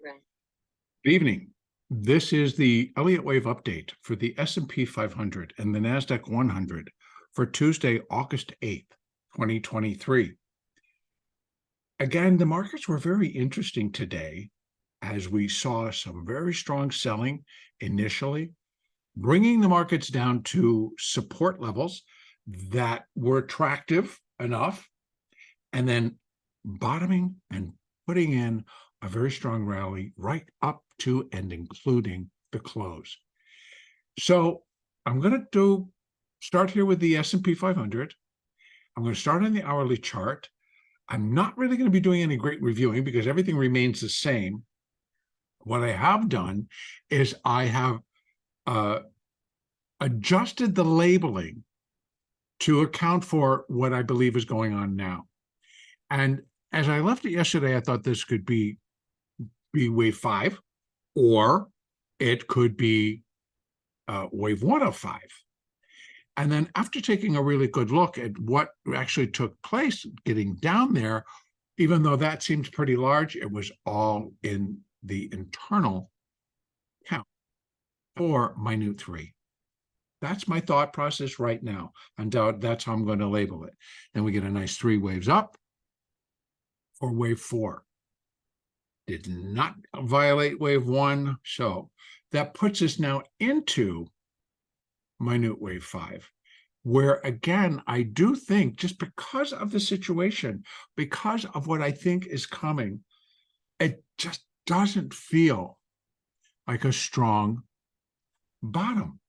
Good evening. This is the Elliott wave update for the S&P 500 and the NASDAQ 100 for Tuesday, August 8th, 2023. Again, the markets were very interesting today as we saw some very strong selling initially, bringing the markets down to support levels that were attractive enough, and then bottoming and putting in a very strong rally right up to and including the close. So I'm going to start here with the S&P 500. I'm going to start on the hourly chart. I'm not really going to be doing any great reviewing because everything remains the same. What I have done is I have adjusted the labeling to account for what I believe is going on now. And as I left it yesterday, I thought this could be wave 5, or it could be wave 1 of 5. And then after taking a really good look at what actually took place getting down there, even though that seems pretty large, it was all in the internal count or minute 3. That's my thought process right now. And that's how I'm going to label it. Then we get a nice 3 waves up or wave 4. Did not violate wave 1. So that puts us now into minute wave 5, where again, I do think just because of the situation, because of what I think is coming, it just doesn't feel like a strong bottom.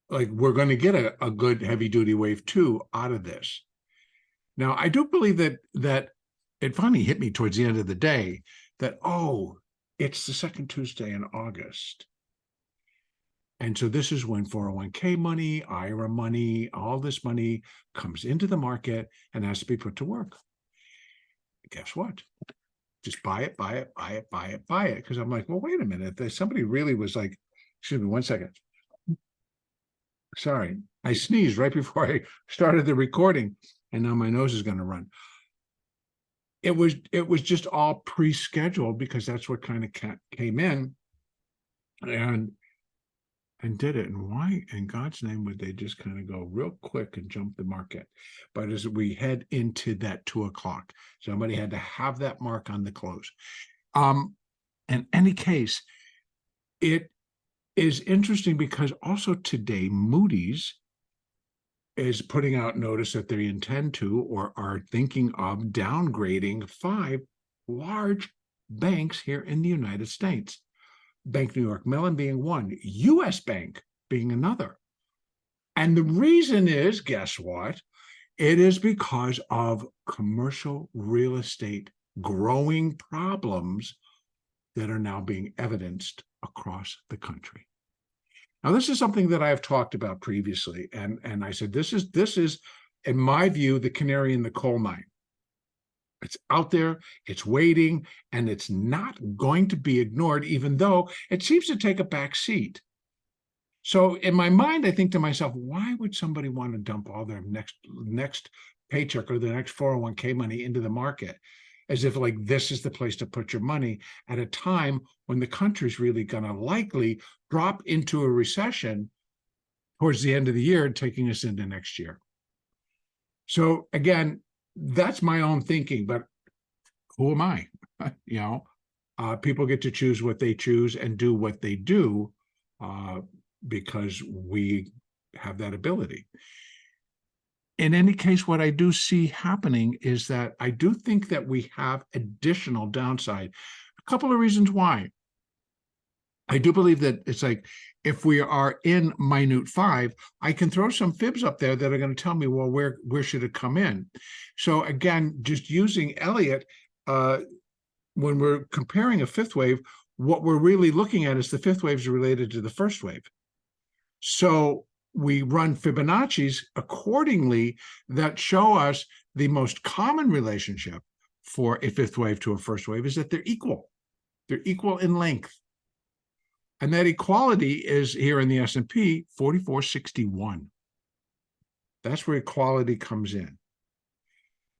Like we're going to get a good heavy duty wave 2 out of this. Now, I do believe that it finally hit me towards the end of the day that, oh, it's the second Tuesday in August. And so this is when 401k money, IRA money, all this money comes into the market and has to be put to work. Guess what? Just buy it, buy it, buy it, buy it, buy it. Because I'm like, well, wait a minute. If somebody really was like, excuse me, 1 second. Sorry, I sneezed right before I started the recording, and now my nose is going to run. It was just all pre-scheduled because that's what kind of came in and did it. And why in God's name would they just kind of go real quick and jump the market? But as we head into that 2 o'clock, somebody had to have that mark on the close. In any case, it is interesting because also today Moody's is putting out notice that they intend to or are thinking of downgrading 5 large banks here in the United States. Bank New York Mellon being one, U.S. Bank being another. And the reason is, guess what? It is because of commercial real estate growing problems that are now being evidenced across the country. Now, this is something that I have talked about previously, and I said this is, in my view, the canary in the coal mine. It's out there, it's waiting, and it's not going to be ignored, even though it seems to take a back seat. So in my mind, I think to myself, why would somebody want to dump all their next paycheck or their next 401k money into the market? As if like this is the place to put your money at a time when the country's really going to likely drop into a recession towards the end of the year, taking us into next year. So again, that's my own thinking, but who am I? People get to choose what they choose and do what they do because we have that ability. In any case, what I do see happening is that I do think that we have additional downside. A couple of reasons why. I do believe that it's like, if we are in minute 5, I can throw some fibs up there that are going to tell me, well, where should it come in? So again, just using Elliott, when we're comparing a 5th wave, what we're really looking at is the 5th wave is related to the 1st wave. So we run Fibonacci's accordingly that show us the most common relationship for a 5th wave to a 1st wave is that they're equal. They're equal in length. And that equality is here in the S&P 4461. That's where equality comes in.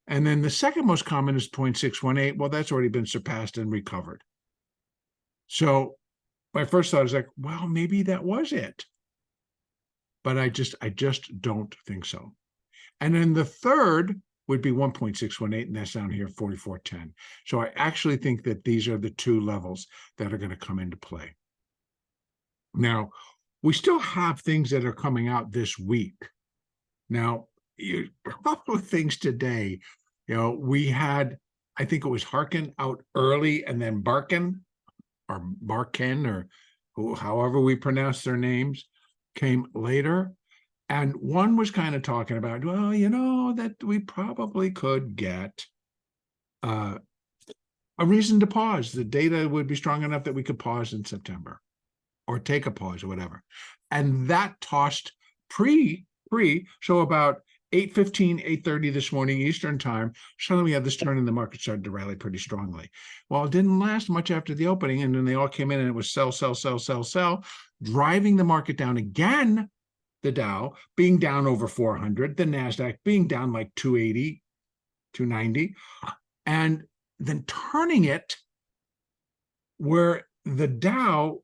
And then the second most common is 0.618. Well, that's already been surpassed and recovered. So my first thought is like, well, maybe that was it. But I just don't think so. And then the third would be 1.618, and that's down here, 44.10. So I actually think that these are the two levels that are going to come into play. Now, we still have things that are coming out this week. Now, a couple of things today. We had, I think it was Harkin out early, and then Barkin or Barkin, or however we pronounce their names, came later. And one was kind of talking about, well, that we probably could get a reason to pause. The data would be strong enough that we could pause in September or take a pause or whatever. And that tossed so about 8:15, 8:30 this morning Eastern time, suddenly we had this turn and the market started to rally pretty strongly. Well, it didn't last much after the opening, and then they all came in and it was sell, sell, sell, sell, sell, driving the market down again. The Dow being down over 400, the NASDAQ being down like 280, 290, and then turning it where the Dow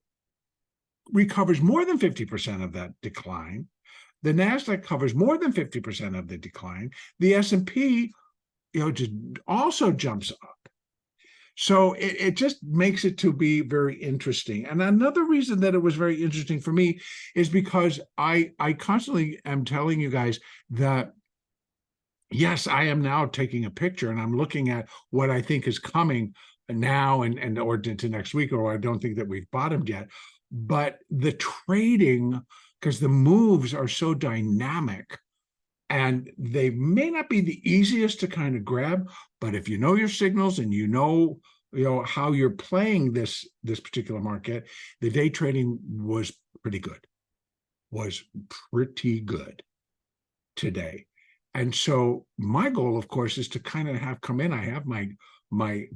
recovers more than 50% of that decline. The NASDAQ covers more than 50% of the decline. The S&P, just also jumps up. So it just makes it to be very interesting. And another reason that it was very interesting for me is because I constantly am telling you guys that, yes, I am now taking a picture and I'm looking at what I think is coming now and or into next week, or I don't think that we've bottomed yet. But the trading, because the moves are so dynamic, and they may not be the easiest to kind of grab, but if you know your signals and you know how you're playing this particular market, the day trading was pretty good today. And so my goal, of course, is to kind of have come in. I have my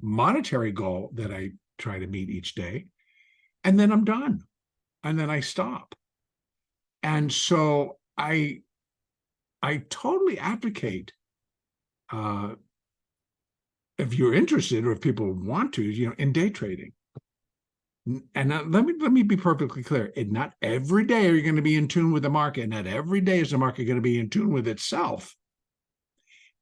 monetary goal that I try to meet each day, and then I'm done, and then I stop. And so I totally advocate, if you're interested or if people want to, in day trading. And let me be perfectly clear. Not every day are you going to be in tune with the market. Not every day is the market going to be in tune with itself.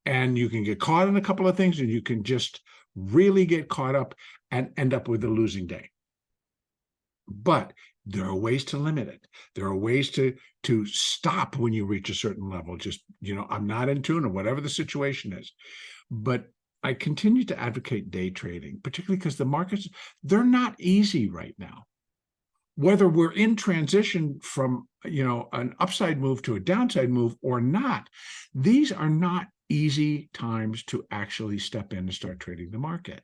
And you can get caught in a couple of things, and you can just really get caught up and end up with a losing day. But there are ways to limit it. There are ways to stop when you reach a certain level. Just, I'm not in tune, or whatever the situation is. But I continue to advocate day trading, particularly because the markets, they're not easy right now. Whether we're in transition from, an upside move to a downside move or not, these are not easy times to actually step in and start trading the market.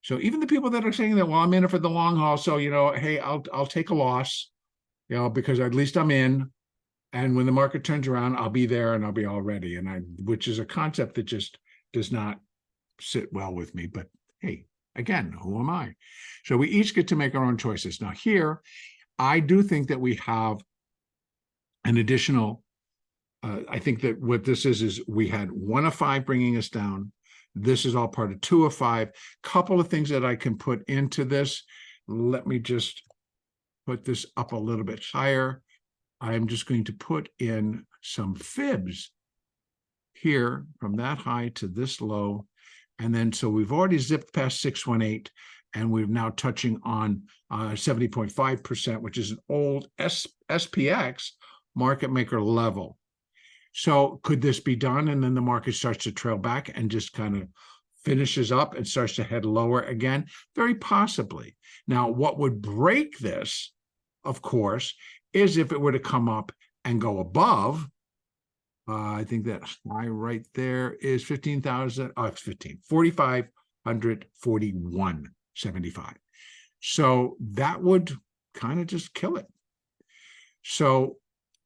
So even the people that are saying that, well, I'm in it for the long haul, so, hey, I'll take a loss, because at least I'm in, and when the market turns around, I'll be there and I'll be all ready. Which is a concept that just does not sit well with me. But hey, again, who am I? So we each get to make our own choices. Now here, I do think that we have an additional, I think that what this is we had 1 of 5 bringing us down. This is all part of 2 of 5. Couple of things that I can put into this. Let me just put this up a little bit higher. I'm just going to put in some fibs here from that high to this low. And then, so we've already zipped past 618, and we're now touching on 70.5%, which is an old SPX market maker level. So could this be done? And then the market starts to trail back and just kind of finishes up and starts to head lower again? Very possibly. Now, what would break this, of course, is if it were to come up and go above. I think that high right there is 15,000. Oh, it's 4,541.75. So that would kind of just kill it. So,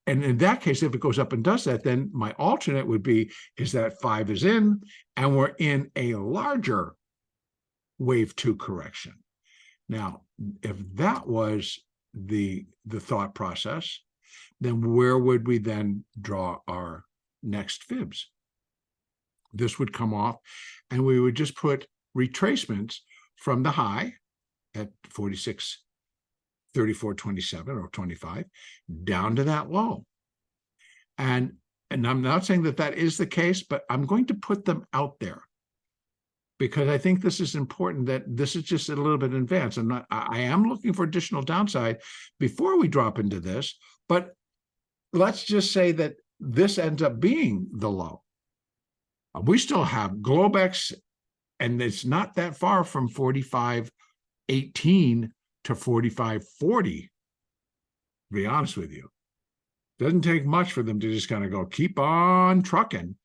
and in that case, if it goes up and does that, then my alternate would be is that 5 is in, and we're in a larger wave 2 correction. Now, if that was the thought process, then where would we then draw our next fibs? This would come off, and we would just put retracements from the high at 46, 34, 27 or 25 down to that low. And I'm not saying that that is the case, but I'm going to put them out there because I think this is important, that this is just a little bit in advance. I am looking for additional downside before we drop into this, but let's just say that this ends up being the low. We still have Globex, and it's not that far from 45.18 to 45.40, to be honest with you. Doesn't take much for them to just kind of go, keep on trucking.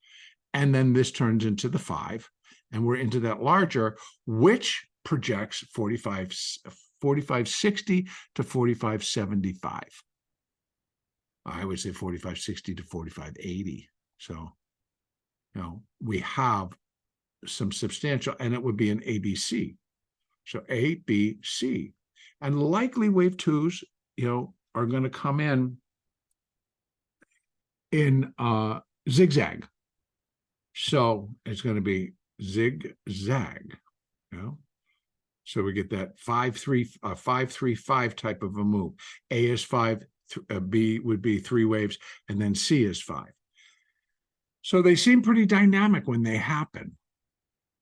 And then this turns into the 5, and we're into that larger, which projects 45.60 to 45.75. I would say 45.60 to 45.80. So, we have some substantial, and it would be an ABC. So A, B, C. And likely wave 2s, are going to come in zigzag. So it's going to be zigzag. So we get that 5-3-5 type of a move. A is 5, B would be 3 waves, and then C is 5. So they seem pretty dynamic when they happen,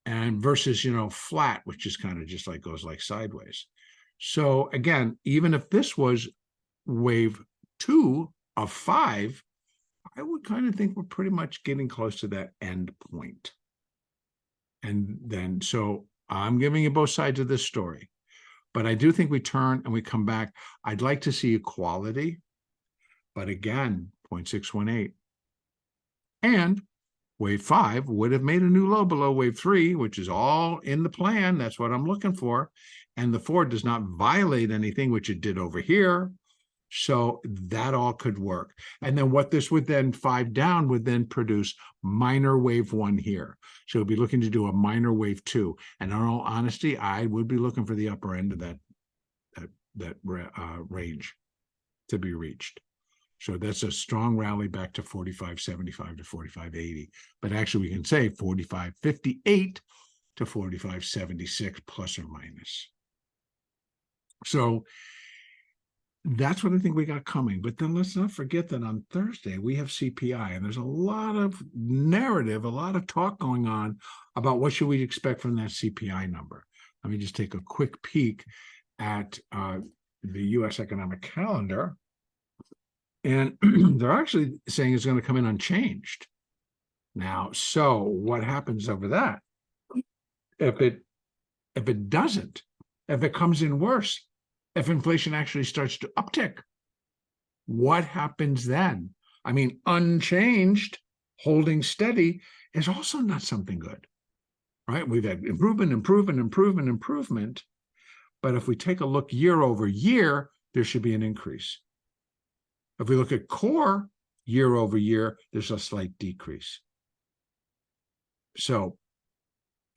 and versus flat, which is kind of just like goes like sideways. So again, even if this was wave 2 of 5, I would kind of think we're pretty much getting close to that end point. And then, so I'm giving you both sides of this story, but I do think we turn and we come back. I'd like to see equality, but again, 0.618. And wave 5 would have made a new low below wave 3, which is all in the plan. That's what I'm looking for. And the 4 does not violate anything, which it did over here. So that all could work. And then what this would then 5 down would then produce minor wave 1 here. So we'd be looking to do a minor wave 2. And in all honesty, I would be looking for the upper end of that range to be reached. So that's a strong rally back to 45.75 to 45.80. But actually, we can say 45.58 to 45.76 plus or minus. So that's what I think we got coming. But then let's not forget that on Thursday, we have CPI, and there's a lot of narrative, a lot of talk going on about what should we expect from that CPI number. Let me just take a quick peek at the U.S. economic calendar. And they're actually saying it's going to come in unchanged. Now, so what happens over that? If it doesn't, if it comes in worse, if inflation actually starts to uptick, what happens then? I mean, unchanged, holding steady is also not something good, right? We've had improvement. But if we take a look year over year, there should be an increase. If we look at core year over year, there's a slight decrease. So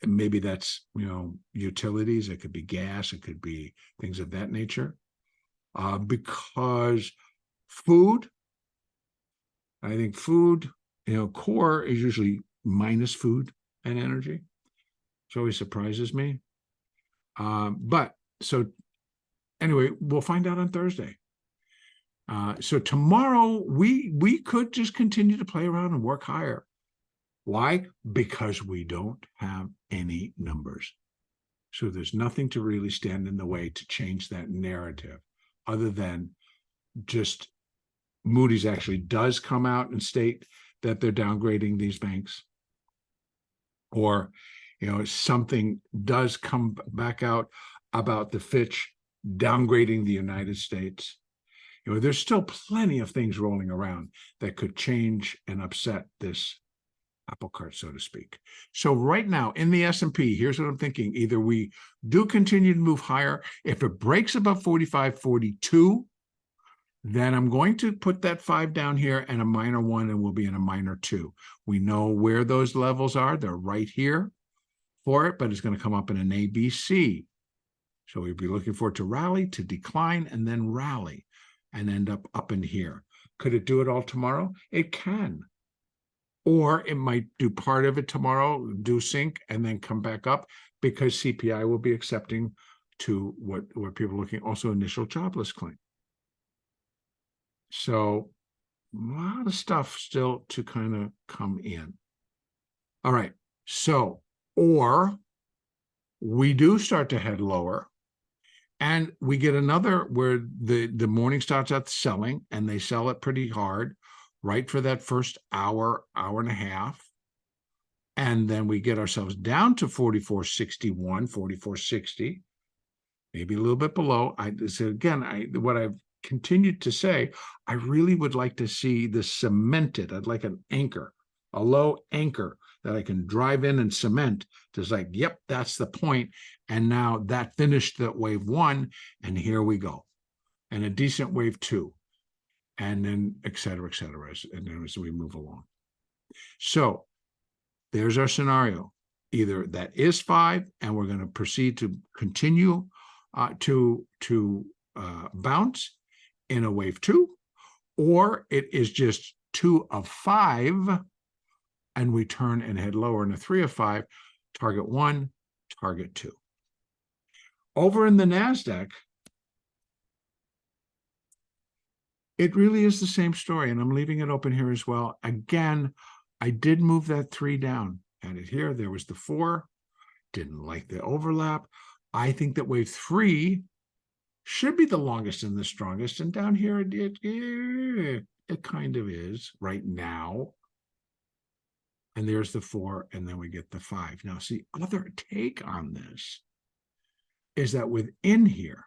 maybe that's, utilities. It could be gas. It could be things of that nature. Because food, I think food, core is usually minus food and energy. It always surprises me. But so anyway, we'll find out on Thursday. So tomorrow we could just continue to play around and work higher. Why? Because we don't have any numbers. So there's nothing to really stand in the way to change that narrative, other than just Moody's actually does come out and state that they're downgrading these banks. Or, something does come back out about the Fitch downgrading the United States. There's still plenty of things rolling around that could change and upset this apple cart, so to speak. So right now in the S&P, here's what I'm thinking. Either we do continue to move higher. If it breaks above 45.42, then I'm going to put that 5 down here and a minor 1, and we'll be in a minor 2. We know where those levels are. They're right here for it, but it's going to come up in an ABC. So we'd be looking for it to rally, to decline, and then rally, and end up in here. Could it do it all tomorrow? It can. Or it might do part of it tomorrow, do sink, and then come back up, because CPI will be accepting to what people are looking, also initial jobless claim. So a lot of stuff still to kind of come in. All right. So, or we do start to head lower, and we get another where the morning starts out selling, and they sell it pretty hard, right for that first hour, hour and a half. And then we get ourselves down to 44.61, 44.60, maybe a little bit below. So again, what I've continued to say, I really would like to see this cemented. I'd like an anchor, a low anchor that I can drive in and cement. Just like, yep, that's the point. And now that finished that wave one, and here we go. And a decent wave two. And then et cetera, and then as we move along. So there's our scenario. Either that is 5, and we're going to proceed to continue to bounce in a wave 2, or it is just 2 of 5, and we turn and head lower in a 3 of 5, target 1, target 2. Over in the NASDAQ, it really is the same story, and I'm leaving it open here as well. Again, I did move that 3 down. Had it here. There was the 4. Didn't like the overlap. I think that wave 3 should be the longest and the strongest. And down here, it kind of is right now. And there's the 4, and then we get the 5. Now, see, other take on this is that within here,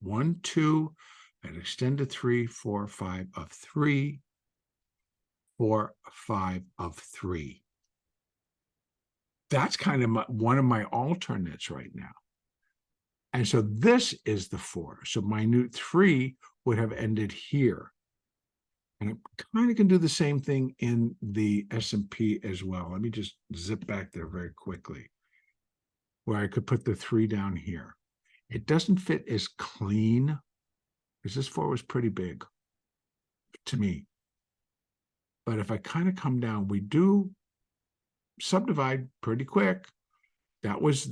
1, 2, and extend to 3, 4, 5 of 3, 4, 5 of 3. That's kind of one of my alternates right now. And so this is the 4. So my new 3 would have ended here. And I kind of can do the same thing in the S&P as well. Let me just zip back there very quickly, where I could put the 3 down here. It doesn't fit as clean, because this 4 was pretty big to me. But if I kind of come down, we do subdivide pretty quick. That was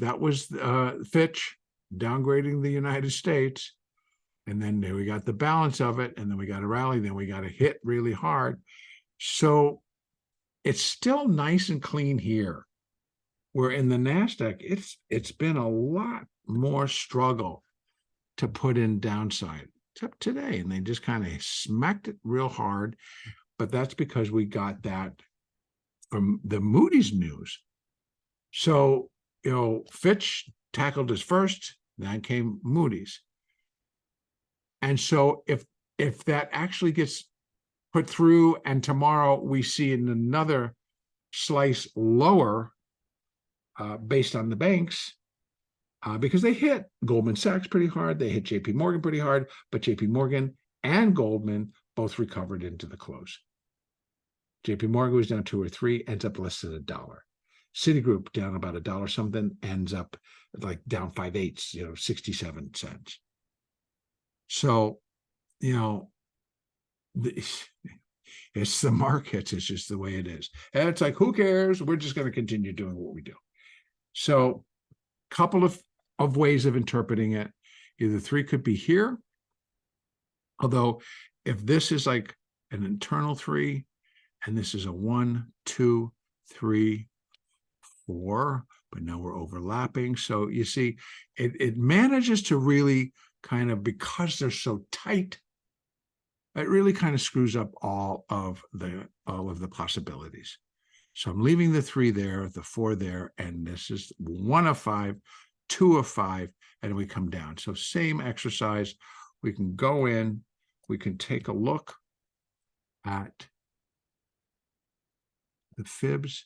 Fitch downgrading the United States. And then we got the balance of it, and then we got a rally, then we got a hit really hard. So it's still nice and clean here. Where in the NASDAQ, it's been a lot more struggle to put in downside, except today. And they just kind of smacked it real hard. But that's because we got that from the Moody's news. So, Fitch tackled us first, then came Moody's. And so if that actually gets put through, and tomorrow we see in another slice lower based on the banks, because they hit Goldman Sachs pretty hard, they hit JP Morgan pretty hard, but JP Morgan and Goldman both recovered into the close. JP Morgan was down 2 or 3, ends up less than $1. Citigroup down about $1 something, ends up like down 5/8, 67 cents. So, it's the markets. It's just the way it is. And it's like, who cares? We're just going to continue doing what we do. So, couple of ways of interpreting it. Either 3 could be here. Although, if this is like an internal 3, and this is a 1, 2, 3, 4, but now we're overlapping. So you see, it manages to really kind of, because they're so tight, it really kind of screws up all of the possibilities. So I'm leaving the 3 there, the 4 there, and this is 1 of 5, 2 of 5, and we come down. So same exercise. We can go in, we can take a look at the fibs.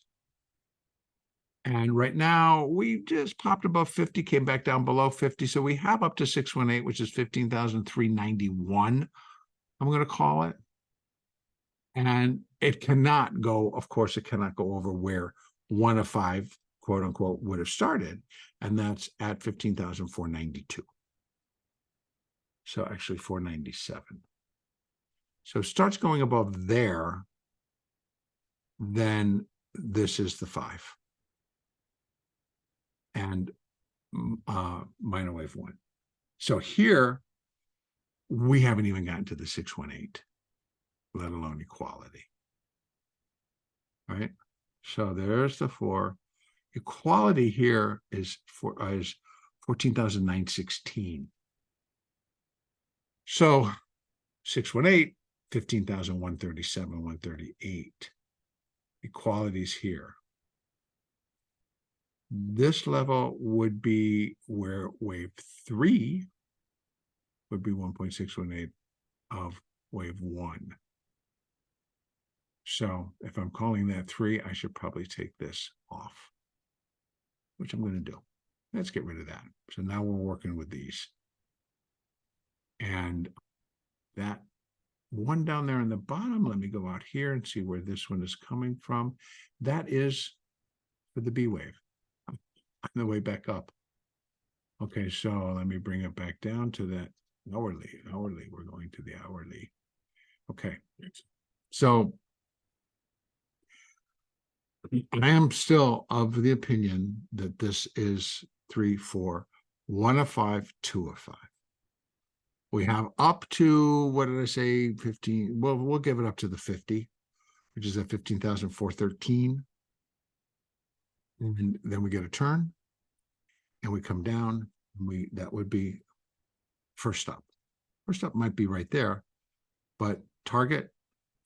And right now, we just popped above 50, came back down below 50. So we have up to 618, which is 15,391, I'm going to call it. And it cannot go, of course, it cannot go over where 1 of 5, quote unquote, would have started. And that's at 15,492. So actually 497. So it starts going above there, then this is the 5. And minor wave 1. So here, we haven't even gotten to the 618, let alone equality. Right? So there's the 4. Equality here is 14,916. So 618, 15,137, 138. Equalities here. This level would be where wave 3 would be 1.618 of wave 1. So if I'm calling that 3, I should probably take this off, which I'm going to do. Let's get rid of that. So now we're working with these. And that one down there in the bottom, let me go out here and see where this one is coming from. That is for the B wave on the way back up. Okay, so let me bring it back down to that hourly. We're going to the hourly. Okay, so I am still of the opinion that this is 3, 4, 1 of 5, 2 of 5. We have up to, what did I say, 15? Well, we'll give it up to the 50, which is at 15,413. And then we get a turn, and we come down. And that would be first up. First up might be right there, but target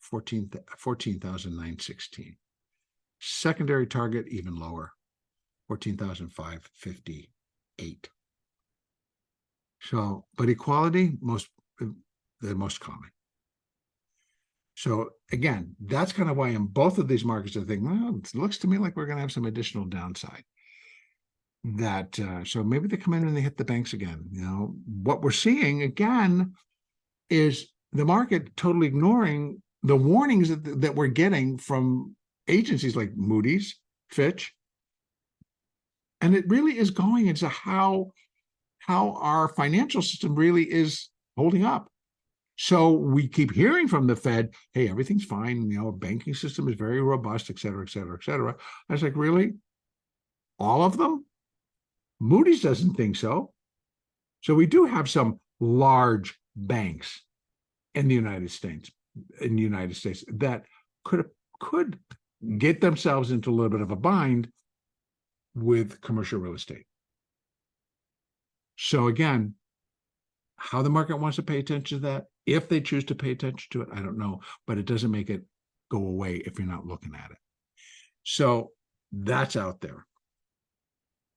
14,916. Secondary target even lower, 14,558. So, but equality, the most common. So again, that's kind of why in both of these markets I think, well, it looks to me like we're going to have some additional downside. That so maybe they come in and they hit the banks again. You know, what we're seeing again is the market totally ignoring the warnings that we're getting from agencies like Moody's, Fitch, and it really is going into how our financial system really is holding up. So we keep hearing from the Fed, hey, everything's fine. You know, our banking system is very robust, et cetera, et cetera, et cetera. I was like, really? All of them? Moody's doesn't think so. So we do have some large banks in the United States, that could get themselves into a little bit of a bind with commercial real estate. So again, how the market wants to pay attention to that, if they choose to pay attention to it, I don't know, but it doesn't make it go away if you're not looking at it. So that's out there.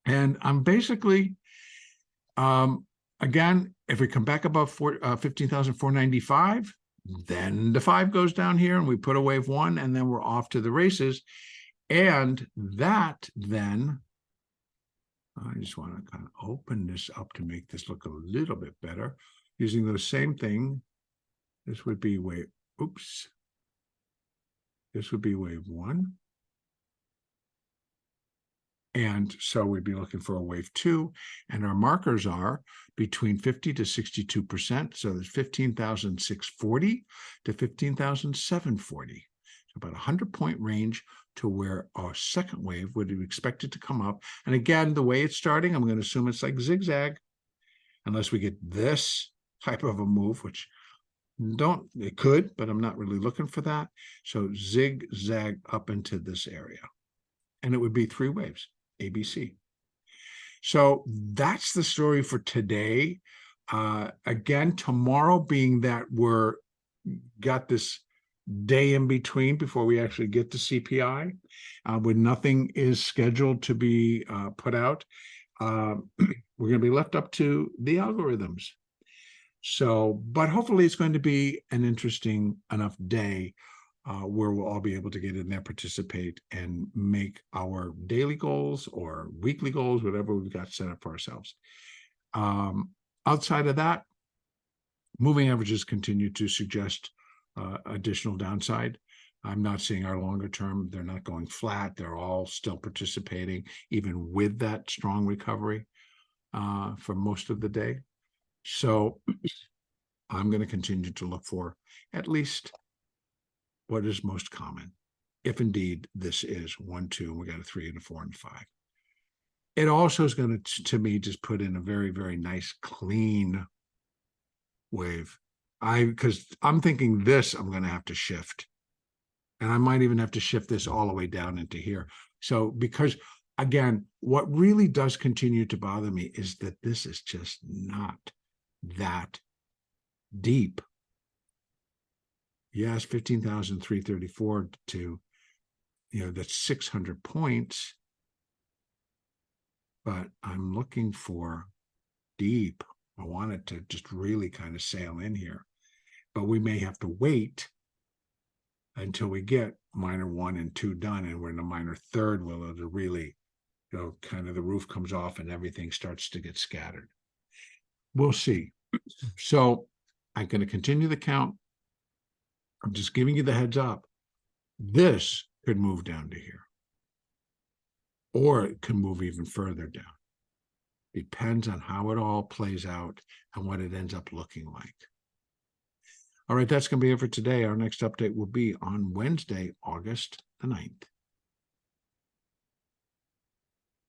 And I'm basically, again, if we come back above 15,495, then the 5 goes down here and we put a wave 1 and then we're off to the races. And that then, I just want to kind of open this up to make this look a little bit better. Using the same thing, this would be wave, oops. This would be wave 1. And so we'd be looking for a wave 2. And our markers are between 50 to 62%. So there's 15,640 to 15,740. So about a 100-point range to where our second wave would be expected to come up. And again, the way it's starting, I'm going to assume it's like zigzag, unless we get this type of a move, which it could, but I'm not really looking for that. So zigzag up into this area. And it would be 3 waves, ABC. So that's the story for today. Again, tomorrow being that we're got this day in between before we actually get to CPI, when nothing is scheduled to be put out, we're going to be left up to the algorithms. So, but hopefully it's going to be an interesting enough day where we'll all be able to get in there, participate, and make our daily goals or weekly goals, whatever we've got set up for ourselves. Outside of that, moving averages continue to suggest additional downside. I'm not seeing our longer term. They're not going flat. They're all still participating, even with that strong recovery for most of the day. So I'm going to continue to look for at least what is most common, if indeed this is 1, 2, and we got a 3 and a 4 and 5. It also is going to me, just put in a very, very nice, clean wave. Because I'm thinking this, I'm going to have to shift. And I might even have to shift this all the way down into here. So, because again, what really does continue to bother me is that this is just not that deep. Yes, 15,334 to, that's 600 points. But I'm looking for deep. I want it to just really kind of sail in here. But we may have to wait until we get minor 1 and 2 done, and we're in the minor third, will it really, kind of the roof comes off and everything starts to get scattered. We'll see. So I'm going to continue the count. I'm just giving you the heads up. This could move down to here, or it can move even further down. Depends on how it all plays out and what it ends up looking like. All right, that's going to be it for today. Our next update will be on Wednesday, August the 9th.